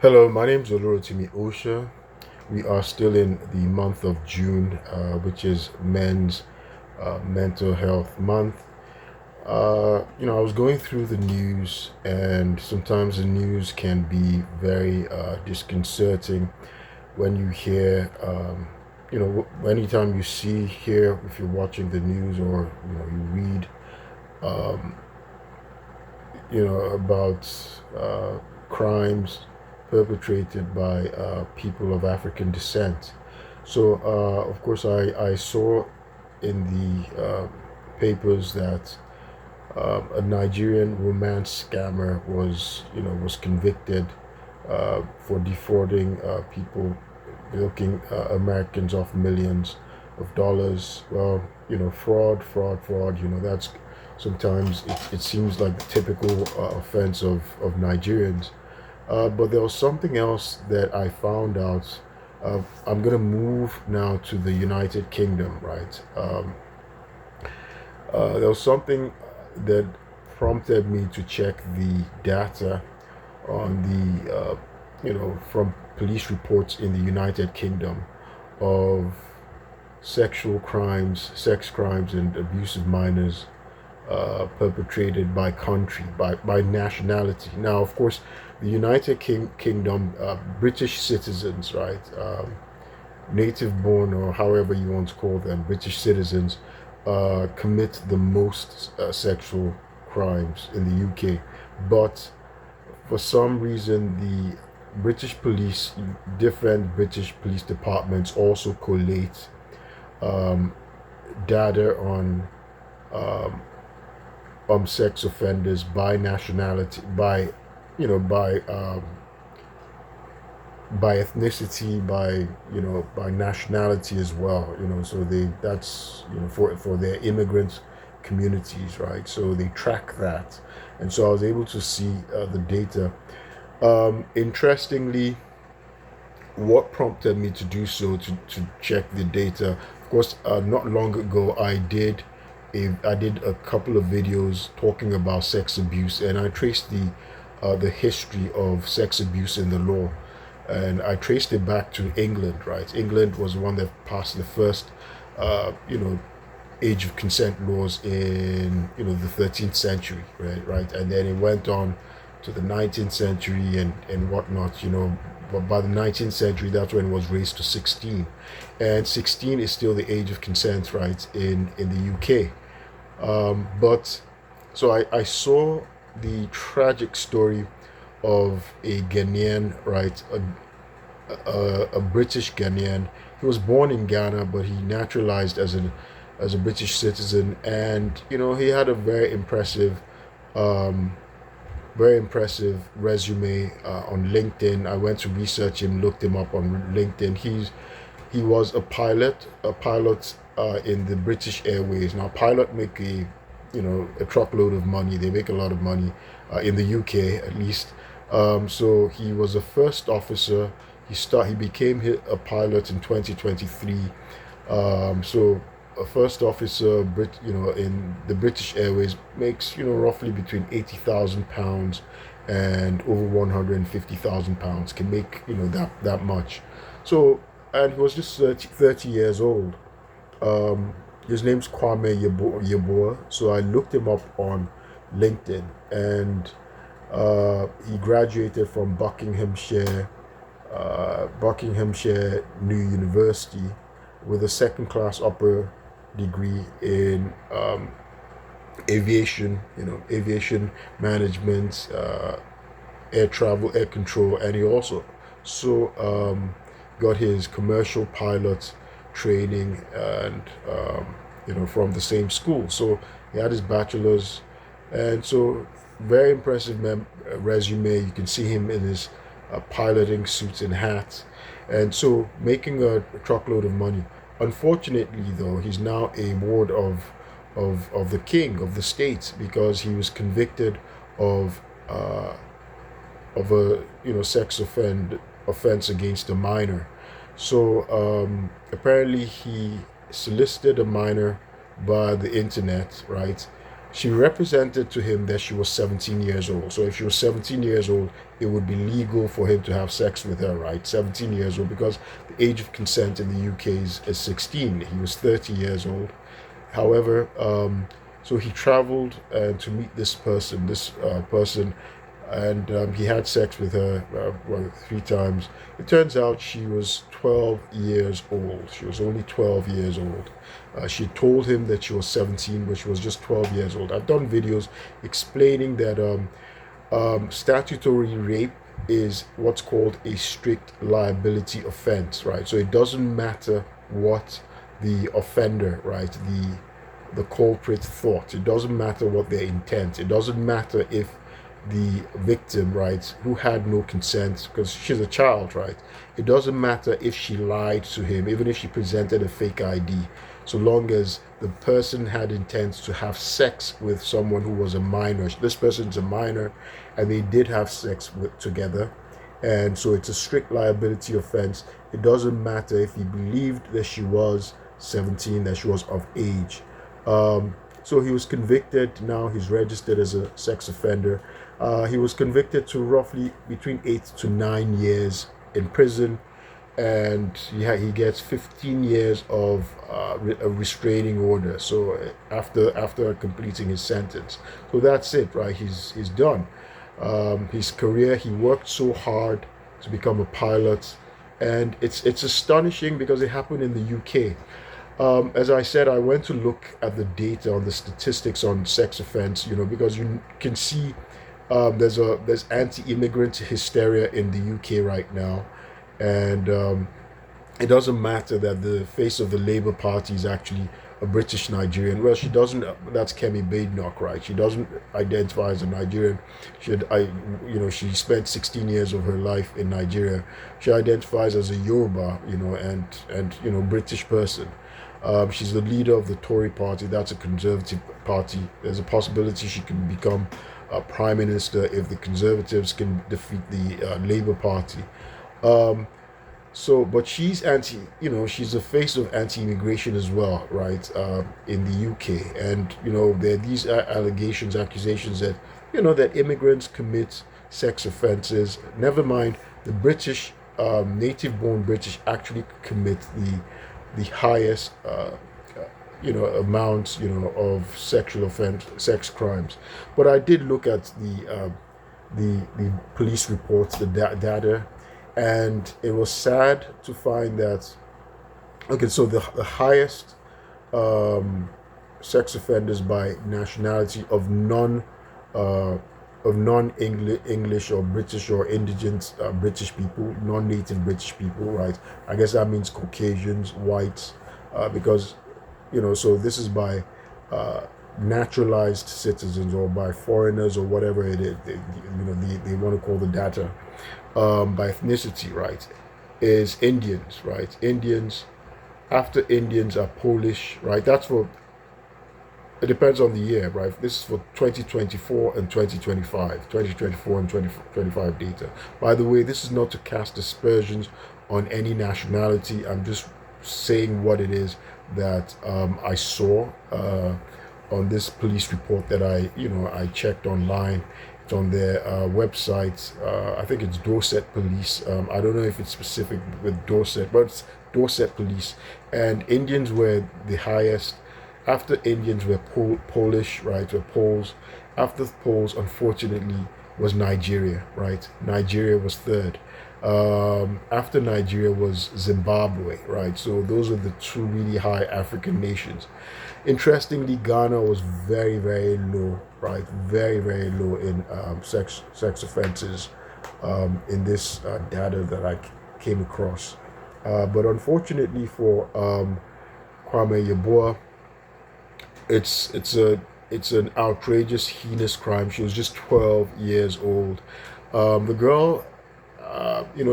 Hello, my name is Olorotimi Osha. We are still in the month of June, which is Men's Mental Health Month. I was going through the news, and sometimes the news can be very disconcerting when you hear, anytime you see, hear, if you're watching the news or you read, um, about crimes perpetrated by people of African descent. So, of course, I saw in the papers that a Nigerian romance scammer was convicted for defrauding people, milking Americans of millions of dollars. Well, fraud. That's sometimes it seems like the typical offense of Nigerians. But there was something else that I found out. I'm gonna move now to the United Kingdom, right? There was something that prompted me to check the data on from police reports in the United Kingdom of sexual crimes, sex crimes, and abuse of minors perpetrated by country, by nationality. Now, of course, the Kingdom, British citizens, right? Native born, or however you want to call them, British citizens, commit the most sexual crimes in the UK. But for some reason, the British police, different British police departments also collate um, data um, on sex offenders by nationality, by ethnicity, by nationality as well. So that's for their immigrant communities, right? So they track that, and so I was able to see the data. Interestingly, what prompted me to do so, to check the data, of course, not long ago I did a couple of videos talking about sex abuse, and I traced the history of sex abuse in the law, and I traced it back to England. Right, England was the one that passed the first uh, you know age of consent laws in the 13th century, right, and then it went on to the 19th century and whatnot. But by the 19th century, that's when it was raised to 16, and 16 is still the age of consent, right, in the UK. But so I saw the tragic story of a Ghanaian, right, a British Ghanaian. He was born in Ghana, but he naturalized as a British citizen, and he had a um, very impressive resume on LinkedIn. I went to research him, looked him up on LinkedIn. He was a pilot in the British Airways. Now, pilot make a truckload of money. They make a lot of money in the UK, at least. So he was a first officer. He became a pilot in 2023. So a first officer, in the British Airways makes roughly between £80,000 and over £150,000. Can make that much. So, and he was just 30 years old. His name's Kwame Yeboah. So I looked him up on LinkedIn, and he graduated from Buckinghamshire New University with a second class upper degree in aviation management, air travel, air control, and he also got his commercial pilot training, and from the same school. So he had his bachelor's, and so very impressive resume. You can see him in his piloting suits and hats, and so making a truckload of money. Unfortunately, though, he's now a ward of the king of the state, because he was convicted of uh, a sex offense against a minor. So apparently he solicited a minor by the internet, right? She represented to him that she was 17 years old. So if she was 17 years old, it would be legal for him to have sex with her, right? 17 years old, because the age of consent in the UK is 16. He was 30 years old. However, so he traveled to meet this person, and he had sex with her well, 3 times. It turns out she was 12 years old. She was only 12 years old. She told him that she was 17, but she was just 12 years old. I've done videos explaining that statutory rape is what's called a strict liability offense, right? So it doesn't matter what the offender, right, the culprit thought. It doesn't matter what their intent. It doesn't matter if the victim, right, who had no consent, because she's a child, right? It doesn't matter if she lied to him, even if she presented a fake ID, so long as the person had intent to have sex with someone who was a minor. This person's a minor, and they did have sex together, and so it's a strict liability offense. It doesn't matter if he believed that she was 17, that she was of age. So he was convicted. Now he's registered as a sex offender. He was convicted to roughly between 8 to 9 years in prison, and he gets 15 years of a restraining order. So after completing his sentence, so that's it, right? He's done. His career. He worked so hard to become a pilot, and it's astonishing because it happened in the UK. As I said, I went to look at the data on the statistics on sex offense, because you can see there's anti-immigrant hysteria in the UK right now, and it doesn't matter that the face of the Labour Party is actually a British Nigerian. Well, she doesn't. That's Kemi Badenoch, right? She doesn't identify as a Nigerian. She spent 16 years of her life in Nigeria. She identifies as a Yoruba, and British person. She's the leader of the Tory party. That's a conservative party. There's a possibility she can become prime minister if the Conservatives can defeat the Labour Party. But she's she's the face of anti-immigration as well, right? In the UK, and there are these accusations that that immigrants commit sex offences. Never mind, the British, native-born British, actually commit the highest amounts of sex crimes. But I did look at the police reports, the data, and it was sad to find that so the highest sex offenders by nationality of non-English or British or indigent British people, non-native British people, right? I guess that means Caucasians, whites, because so this is by naturalized citizens or by foreigners or whatever it is. They want to call the data by ethnicity, right? Is Indians, right? Indians. After Indians are Polish, right? That's for. It depends on the year, right? This is for 2024 and 2025, 2024 and 2025 data. By the way, this is not to cast aspersions on any nationality. I'm just saying what it is that I saw on this police report that I checked online. It's on their website. I think it's Dorset Police. I don't know if it's specific with Dorset, but it's Dorset Police. And Indians were the highest. After Indians were Polish, right, were Poles. After Poles, unfortunately, was Nigeria, right? Nigeria was third. After Nigeria was Zimbabwe, right? So those are the two really high African nations. Interestingly, Ghana was very, very low, right? Very, very low in sex offenses in this data that I came across. But unfortunately for Kwame Yeboah, it's an outrageous, heinous crime. She was just 12 years old. The girl,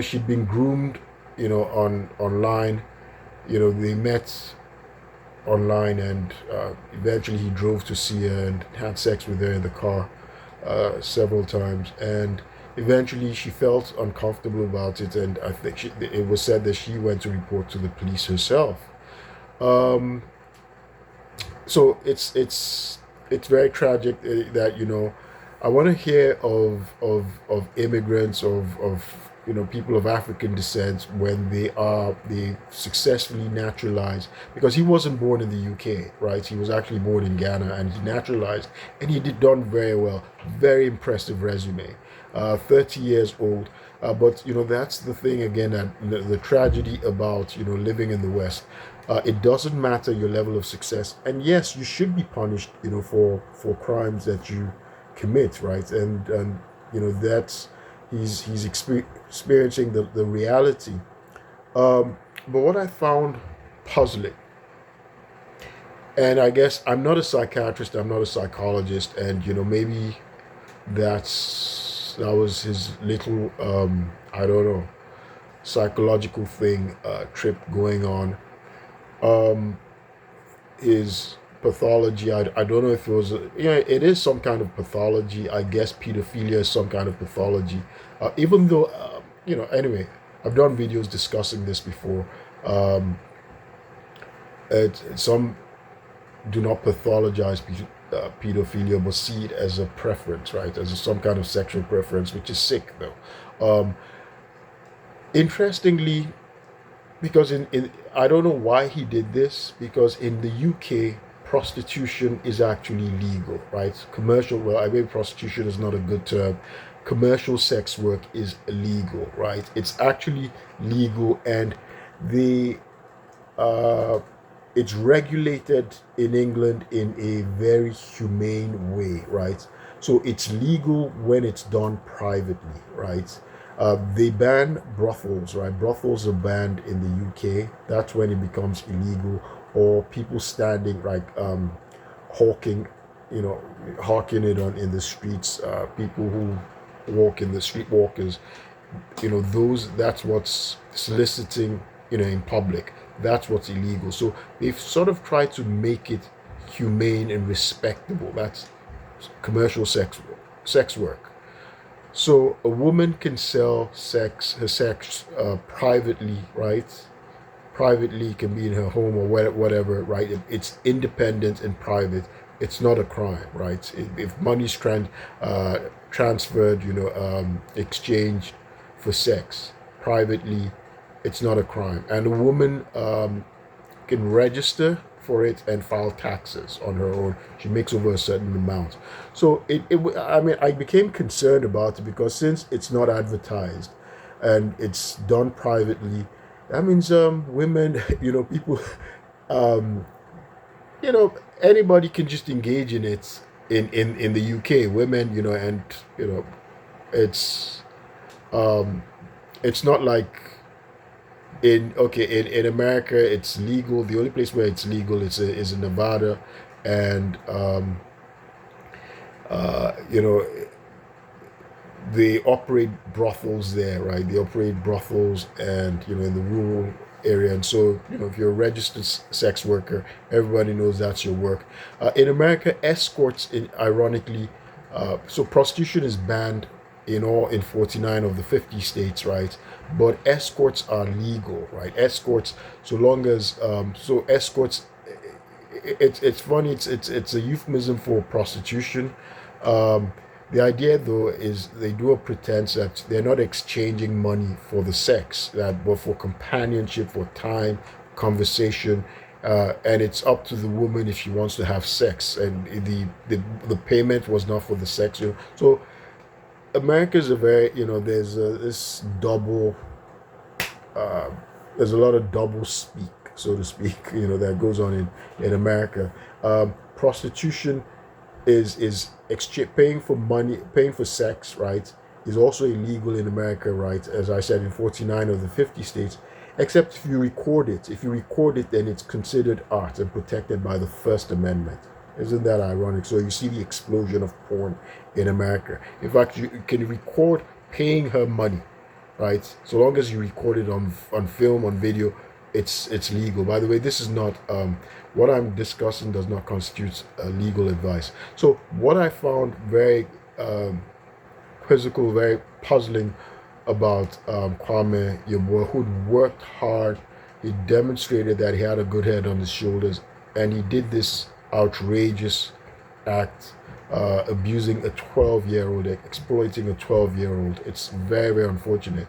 she'd been groomed, online. They met online, and eventually he drove to see her and had sex with her in the car several times. And eventually she felt uncomfortable about it, and I think it was said that she went to report to the police herself. So it's it's very tragic that I want to hear of immigrants of people of African descent when they successfully naturalized, because he wasn't born in the UK, right? He was actually born in Ghana, and he naturalized, and he did done very well. Very impressive resume. 30 years old. But that's the thing again, that the tragedy about living in the West. It doesn't matter your level of success, and yes, you should be punished, for crimes that you commit, right? And that's he's experiencing the reality. But what I found puzzling, and I guess I'm not a psychiatrist, I'm not a psychologist, and maybe that was his little I don't know, psychological thing, trip going on. Um, his pathology. I don't know if it was, it is some kind of pathology. I guess pedophilia is some kind of pathology. Even though, anyway, I've done videos discussing this before. Um, some do not pathologize pedophilia, but see it as a preference, right? As some kind of sexual preference, which is sick, though. Interestingly, because in I don't know why he did this, because in the UK prostitution is actually legal, right? Commercial, well, I mean, prostitution is not a good term. Commercial sex work is illegal, right? It's actually legal, and the uh it's regulated in England in a very humane way, right? So it's legal when it's done privately, right? They ban brothels, right? Brothels are banned in the UK. That's when it becomes illegal, or people standing like hawking, you know, hawking it on in the streets. People who walk in the street walkers, those that's what's soliciting, in public. That's what's illegal. So they've sort of tried to make it humane and respectable. That's commercial sex work. So a woman can sell her sex privately, right? Privately, can be in her home or whatever, right? It's independent and private. It's not a crime, right? If money's transferred, exchanged for sex privately, it's not a crime. And a woman can register for it and file taxes on her own. She makes over a certain amount. So I mean, I became concerned about it, because since it's not advertised and it's done privately, that means women, people, um, anybody can just engage in it in the UK. Women, and it's um, it's not like in America it's legal. The only place where it's legal is in Nevada, and you know they operate brothels there, right? They operate brothels, and in the rural area, and so if you're a registered sex worker, everybody knows that's your work. In America, escorts, ironically, so prostitution is banned in 49 of the 50 states, right? But escorts are legal, right? Escorts, so long as so escorts, it's funny, it's a euphemism for prostitution. Um, the idea, though, is they do a pretense that they're not exchanging money for the sex, but for companionship, for time, conversation, and it's up to the woman if she wants to have sex, and the payment was not for the sex. So America's a very, there's this double, uh, there's a lot of double speak, so to speak, that goes on in America. Prostitution is paying for money, paying for sex, right? Is also illegal in America, right? As I said, in 49 of the 50 states, except if you record it. If you record it, then it's considered art and protected by the First Amendment. Isn't that ironic? So you see the explosion of porn in America. In fact, you can record paying her money, right? So long as you record it on film, on video, it's legal. By the way, this is not what I'm discussing does not constitute legal advice. So what I found very quizzical, very puzzling about Kwame Yeboah, who'd worked hard, he demonstrated that he had a good head on his shoulders, and he did this outrageous act, abusing a 12-year-old, exploiting a 12-year-old. It's very, very unfortunate.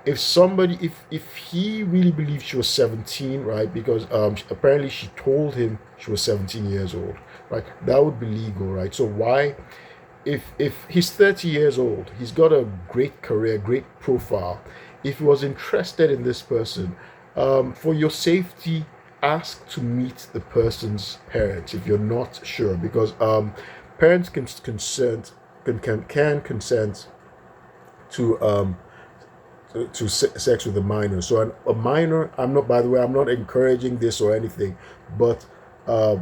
If he really believed she was 17, right? Because apparently she told him she was 17 years old, right? That would be legal, right? So why, if he's 30 years old, he's got a great career, great profile. If he was interested in this person, for your safety, ask to meet the person's parents if you're not sure, because parents can consent to sex with a minor. So a minor, I'm not, by the way, I'm not encouraging this or anything, but uh,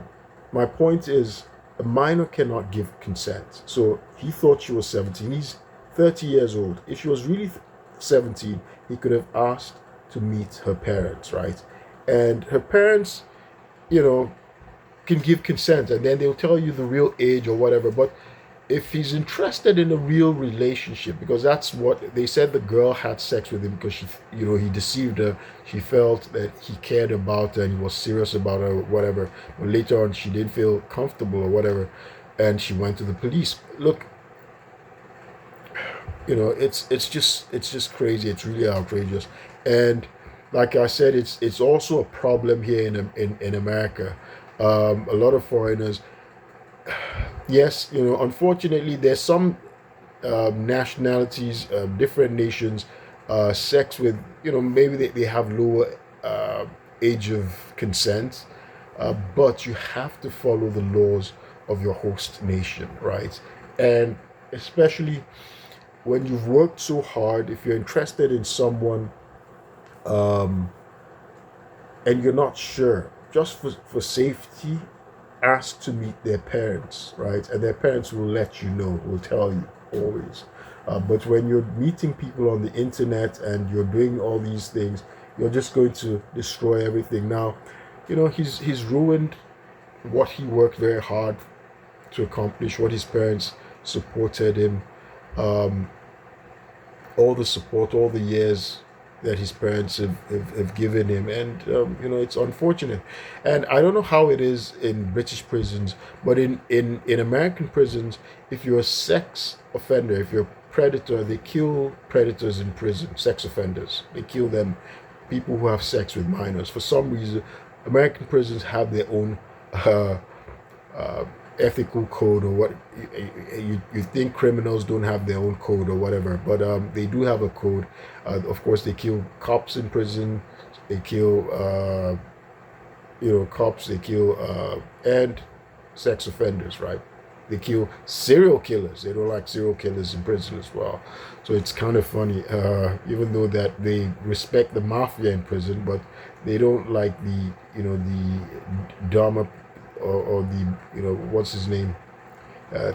my point is a minor cannot give consent. So he thought she was 17. He's 30 years old. If she was really 17, he could have asked to meet her parents, right? And her parents, you know, can give consent, and then they'll tell you the real age or whatever. But if he's interested in a real relationship, because that's what they said, the girl had sex with him because he deceived her. She felt that he cared about her and he was serious about her, whatever. But later on, she didn't feel comfortable or whatever, and she went to the police. Look, it's just crazy. It's really outrageous, and like I said, it's also a problem here in America. A lot of foreigners, yes, unfortunately, there's some nationalities, different nations, sex with, maybe they have lower age of consent, but you have to follow the laws of your host nation, right? And especially when you've worked so hard, if you're interested in someone, um, and you're not sure, just for safety, ask to meet their parents, right? And their parents will let you know, will tell you always. But when you're meeting people on the internet and you're doing all these things, you're just going to destroy everything. Now, he's ruined what he worked very hard to accomplish, what his parents supported him, um, all the support, all the years that his parents have given him. And it's unfortunate. And I don't know how it is in British prisons, but in American prisons, if you're a sex offender, if you're a predator, they kill predators in prison. Sex offenders, they kill them. People who have sex with minors, for some reason, American prisons have their own uh, uh, ethical code, or what. You think criminals don't have their own code or whatever, but they do have a code. Of course, they kill cops in prison. They kill cops. They kill and sex offenders, right? They kill serial killers. They don't like serial killers in prison as well. So it's kind of funny, even though that they respect the mafia in prison, but they don't like the Dharma, or the, what's his name,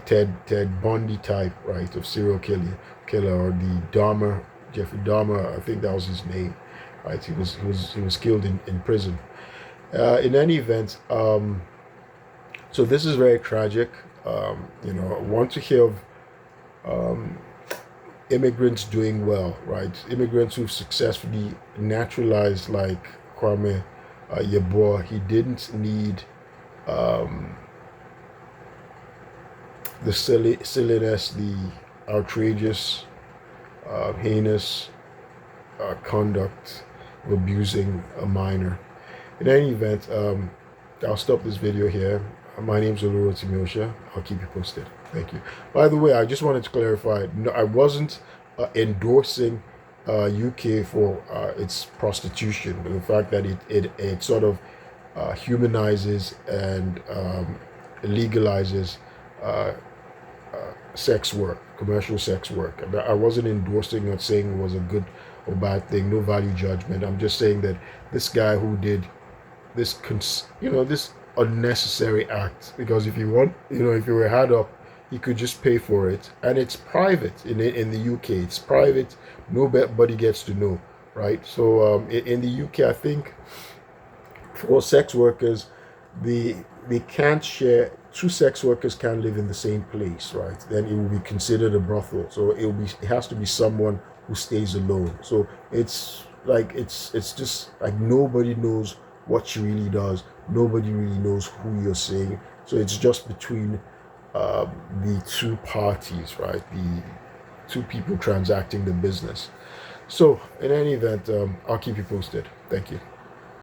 Ted Bundy type, right, of serial killer, or the Dahmer, Jeffrey Dahmer, I think that was his name, right? He was killed in prison. In any event, so this is very tragic. I want to hear of immigrants doing well, right? Immigrants who've successfully naturalized, like Kwame Yeboah. He didn't need um, the silliness, the outrageous, heinous conduct of abusing a minor. In any event, I'll stop this video here. My name's Oluro Timosha. I'll keep you posted. Thank you. By the way, I just wanted to clarify, no, I wasn't endorsing UK for its prostitution, but the fact that it sort of humanizes and legalizes uh, sex work, commercial sex work. I wasn't endorsing or saying it was a good or bad thing, no value judgment. I'm just saying that this guy who did this, this unnecessary act, because if you want, if you were hard up, he could just pay for it, and it's private in the UK. It's private. Nobody gets to know, right? So in the UK, I think for sex workers, they can't share. Two sex workers can't live in the same place, right? Then it will be considered a brothel. So it has to be someone who stays alone. So it's just like nobody knows what she really does. Nobody really knows who you're seeing. So it's just between the two parties, right? The two people transacting the business. So in any event, I'll keep you posted. Thank you.